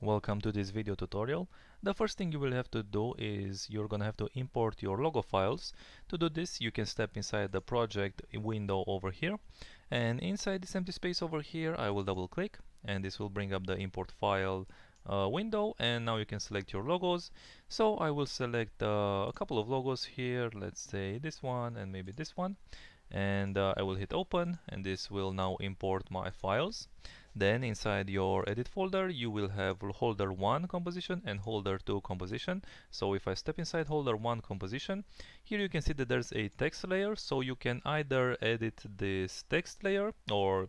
Welcome to this video tutorial. The first thing you will have to do is you're gonna have to import your logo files. To do this, you can step inside the project window over here, and inside this empty space over here I will double click, and this will bring up the import file window, and now you can select your logos. So I will select a couple of logos here, let's say this one and maybe this one, and I will hit open, and this will now import my files. Then inside your edit folder you will have holder 1 composition and holder 2 composition. So if I step inside holder 1 composition, here you can see that there's a text layer, so you can either edit this text layer or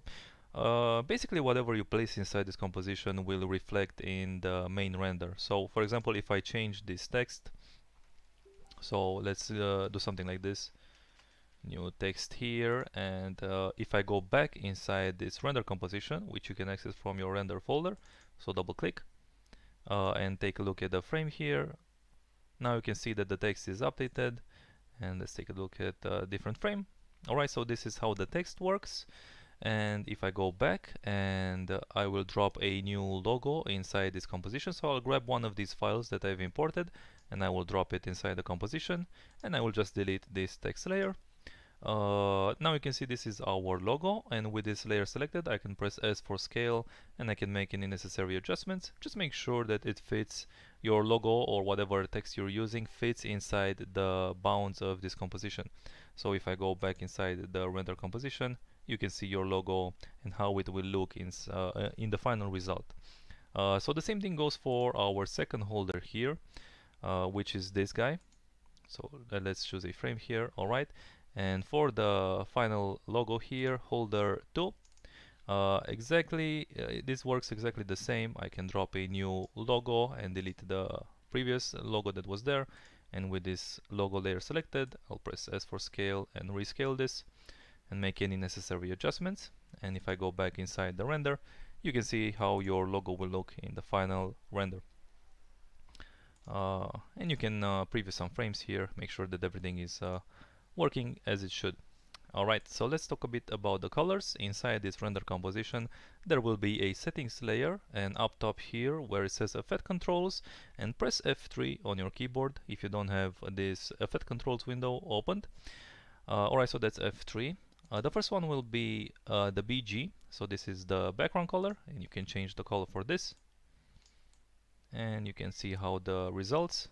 basically whatever you place inside this composition will reflect in the main render. So for example, if I change this text, so let's do something like this, new text here, and if I go back inside this render composition, which you can access from your render folder, so double click and take a look at the frame here. Now you can see that the text is updated, and let's take a look at a different frame. Alright, so this is how the text works. And if I go back and I will drop a new logo inside this composition, so I'll grab one of these files that I've imported and I will drop it inside the composition, and I will just delete this text layer. Now you can see this is our logo, and with this layer selected I can press S for scale and I can make any necessary adjustments. Just make sure that it fits your logo, or whatever text you're using fits inside the bounds of this composition. So if I go back inside the render composition, you can see your logo and how it will look in the final result. So the same thing goes for our second holder here, which is this guy. So let's choose a frame here. Alright, and for the final logo here, holder 2, this works exactly the same. I can drop a new logo and delete the previous logo that was there, and with this logo layer selected, I'll press S for scale and rescale this and make any necessary adjustments. And if I go back inside the render, you can see how your logo will look in the final render. And you can preview some frames here, make sure that everything is working as it should. Alright, so let's talk a bit about the colors. Inside this render composition there will be a settings layer, and up top here where it says effect controls, and press F3 on your keyboard if you don't have this effect controls window opened. Alright, so that's F3. The first one will be the BG, so this is the background color, and you can change the color for this, and you can see how the results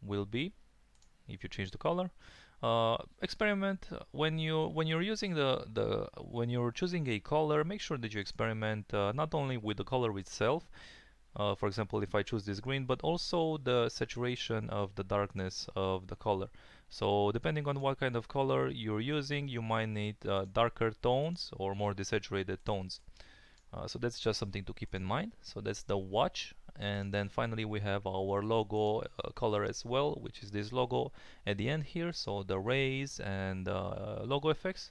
will be if you change the color. Experiment when you're using when you're choosing a color, make sure that you experiment not only with the color itself, for example if I choose this green, but also the saturation of the darkness of the color. So depending on what kind of color you're using, you might need darker tones or more desaturated tones. So that's just something to keep in mind. So that's the watch, and then finally we have our logo color as well, which is this logo at the end here, so the rays and logo effects.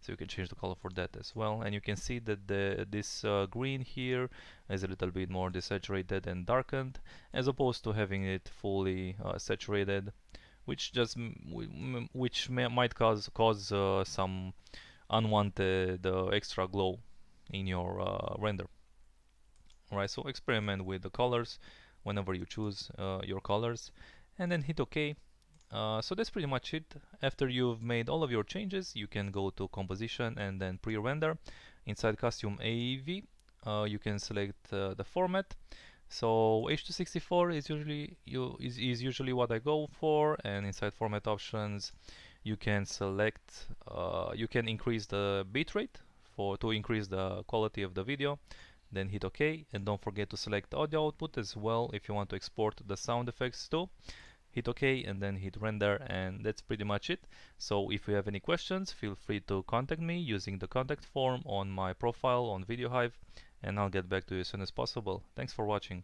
So you can change the color for that as well, and you can see that this green here is a little bit more desaturated and darkened, as opposed to having it fully saturated, which might cause some unwanted extra glow in your render. Alright, so experiment with the colors whenever you choose your colors, and then hit OK. So that's pretty much it. After you've made all of your changes, you can go to composition and then pre-render. Inside custom AEV, you can select the format. So H264 is usually what I go for, and inside format options you can select you can increase the bitrate to increase the quality of the video. Then hit OK, and don't forget to select audio output as well if you want to export the sound effects too. Hit OK and then hit render, and that's pretty much it. So if you have any questions, feel free to contact me using the contact form on my profile on VideoHive, and I'll get back to you as soon as possible. Thanks for watching.